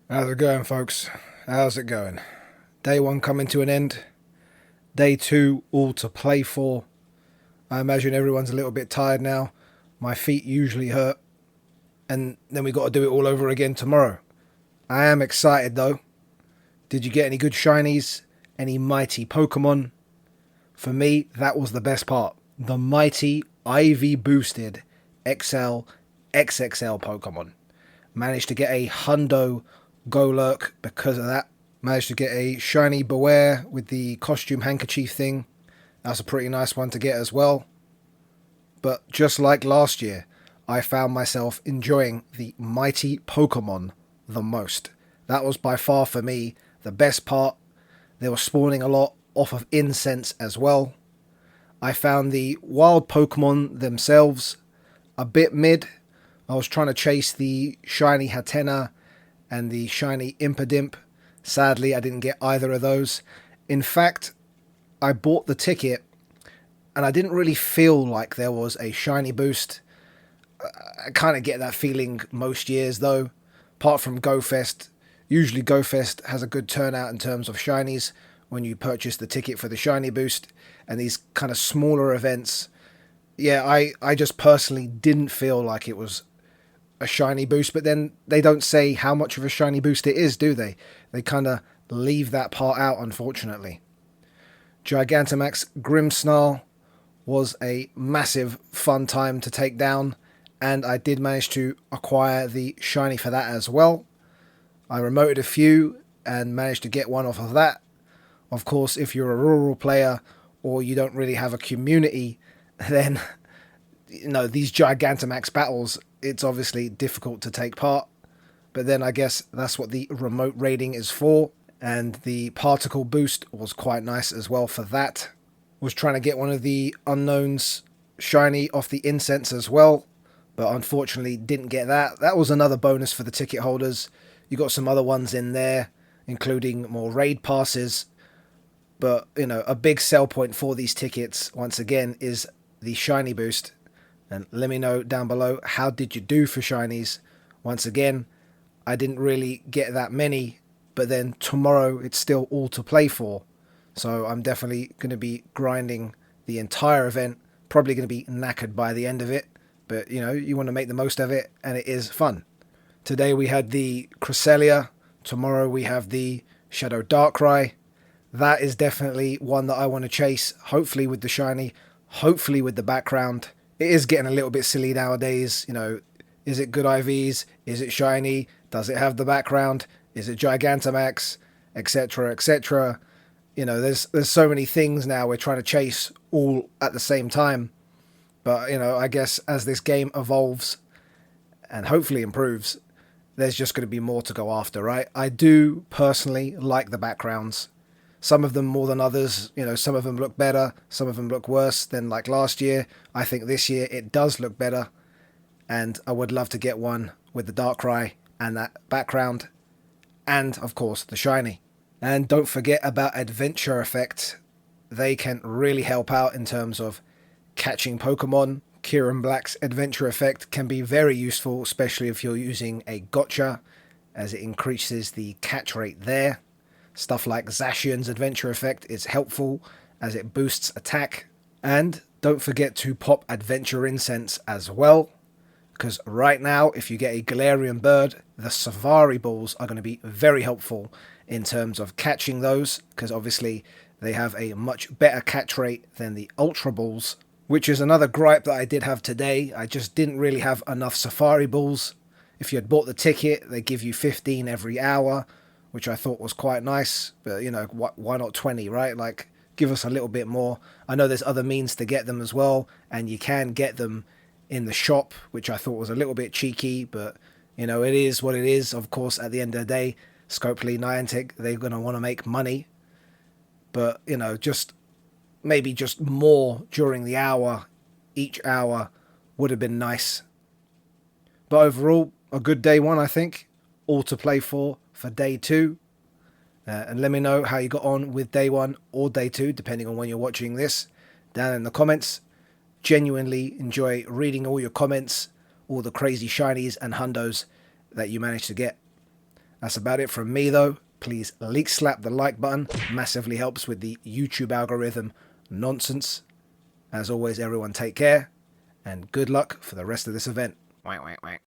How's it going, folks? How's it going? Day one coming to an end. Day two all to play for. I imagine everyone's a little bit tired now. My feet usually hurt. And then we got to do it all over again tomorrow. I am excited though. Did you get any good shinies? Any mighty Pokemon? For me, that was the best part. The mighty IV boosted XL XXL Pokemon. Managed to get a Hundo Golurk because of that. Managed to get a shiny Beware with the costume handkerchief thing. That's a pretty nice one to get as well. But just like last year, I found myself enjoying the mighty Pokemon the most. That was by far for me the best part. They were spawning a lot off of incense as well. I found the wild Pokemon themselves a bit mid. I was trying to chase the shiny Hatena and the shiny Impidimp. Sadly, I didn't get either of those. In fact, I bought the ticket and I didn't really feel like there was a shiny boost. I kind of get that feeling most years though. Apart from Go Fest, usually Go Fest has a good turnout in terms of shinies when you purchase the ticket for the shiny boost. And these kind of smaller events, yeah, I just personally didn't feel like it was a shiny boost, but then they don't say how much of a shiny boost it is, do they? They kind of leave that part out, unfortunately. Gigantamax Grimmsnarl was a massive fun time to take down, and I did manage to acquire the shiny for that as well. I remoted a few and managed to get one off of that. Of course, if you're a rural player or you don't really have a community, then these Gigantamax battles, it's obviously difficult to take part. But then I guess that's what the remote raiding is for. And the particle boost was quite nice as well for that. Was trying to get one of the unknowns shiny off the incense as well, but unfortunately didn't get that. That was another bonus for the ticket holders. You got some other ones in there, including more raid passes. But, a big sell point for these tickets, once again, is the shiny boost. And let me know down below, how did you do for shinies? Once again, I didn't really get that many, but then tomorrow it's still all to play for. So I'm definitely going to be grinding the entire event, probably going to be knackered by the end of it. But, you want to make the most of it, and it is fun. Today we had the Cresselia. Tomorrow we have the Shadow Darkrai. That is definitely one that I want to chase, hopefully with the shiny, hopefully with the background. It is getting a little bit silly nowadays. Is it good IVs? Is it shiny? Does it have the background? Is it Gigantamax? Etc. etc. There's so many things now we're trying to chase all at the same time. But, I guess as this game evolves and hopefully improves, there's just going to be more to go after, right? I do personally like the backgrounds. Some of them more than others. Some of them look better. Some of them look worse than like last year. I think this year it does look better. And I would love to get one with the Darkrai and that background. And, of course, the shiny. And don't forget about Adventure Effect. They can really help out in terms of catching Pokemon. Kieran Black's Adventure Effect can be very useful, especially if you're using a gotcha, as it increases the catch rate there. Stuff like Zacian's Adventure Effect is helpful as it boosts attack. And don't forget to pop Adventure Incense as well, because right now if you get a Galarian bird, the Safari Balls are going to be very helpful in terms of catching those, because obviously they have a much better catch rate than the Ultra Balls, which is another gripe that I did have today. I just didn't really have enough Safari Balls. If you had bought the ticket, they give you 15 every hour, which I thought was quite nice, but why not 20, right? Like, give us a little bit more. I know there's other means to get them as well, and you can get them in the shop, which I thought was a little bit cheeky, but it is what it is. Of course, at the end of the day, Scopely, Niantic, they're going to want to make money, but maybe just more during the hour, each hour would have been nice. But overall, a good day one, I think. All to play for day two. And let me know how you got on with day one or day two, depending on when you're watching this, down in the comments. Genuinely enjoy reading all your comments, all the crazy shinies and hundos that you managed to get. That's about it from me though. Please leak slap the like button. Massively helps with the YouTube algorithm nonsense. As always, everyone take care and good luck for the rest of this event. Whack, whack, whack.